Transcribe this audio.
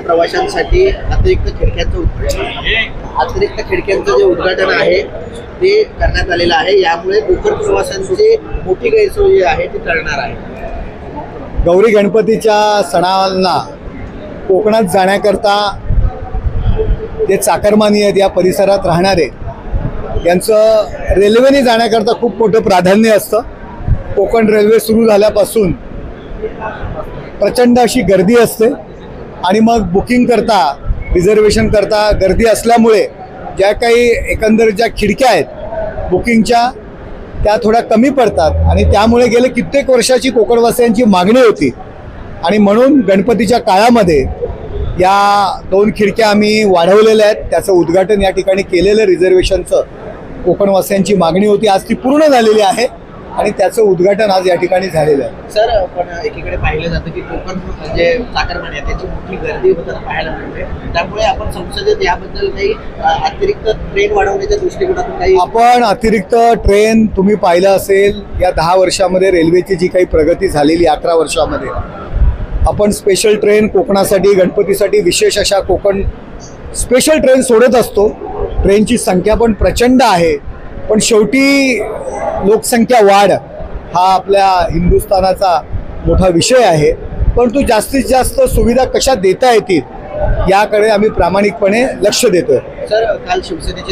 प्रवाशांसाठी अतिरिक्त खिडक्यांचं जे उद्घाटन आहे ते करण्यात आलेलं आहे। यामुळे कोकण प्रवाशांची मोठी गैरसोय जी आहे ती टळणार आहे। गौरी गणपतीच्या सणाला कोकणात जाण्याकरता जे चाकरमानी आहेत या परिसरात राहणारे यांचं रेल्वेने जाण्याकरता खूप मोठं प्राधान्य असतं। कोकण रेल्वे सुरू झाल्यापासून प्रचंड अशी गर्दी असते आणि मग बुकिंग करता रिझर्वेशन करता गर्दी असल्यामुळे ज्या काही एकंदर ज्या खिडक्या आहेत बुकिंगच्या त्या थोड्या कमी पडतात आणि त्यामुळे गेले कित्येक वर्षाची कोकणवासियांची मागणी होती आणि म्हणून गणपतीच्या काळामध्ये या 2 खिडक्या आम्ही वाढवलेल्या आहेत। त्याचं उद्घाटन या ठिकाणी केलेलं रिझर्वेशनचं कोकणवासियांची मागणी होती, आज ती पूर्ण झालेली आहे आणि त्याचं उद्घाटन आज या ठिकाणी झालेलं आहे। सर, पण एकीकडे पाहिलं जातं की कोकण जे चाकरमानी आहे त्याची मोठी गर्दी होताना पाहायला मिळते, त्यामुळे आपण संसदेत याबद्दल काही अतिरिक्त ट्रेन वाढवण्याच्या दृष्टिकोनातून काही आपण अतिरिक्त ट्रेन तुम्ही पाहिलं असेल या 10 वर्षामध्ये रेल्वेची जी काही प्रगती झालेली 11 वर्षामध्ये आपण स्पेशल ट्रेन कोकणासाठी गणपतीसाठी विशेष अशा कोकण स्पेशल ट्रेन सोडत असतो। ट्रेनची संख्या पण प्रचंड आहे, पण शेवटी लोकसंख्या वाढ हा आपल्या हिंदुस्थानाचा मोठा विषय आहे, परंतु जास्तीत जास्त सुविधा कशा देता येतील याकडे आम्ही प्रामाणिकपणे लक्ष देतोय। सर, काल शिवसेनेचे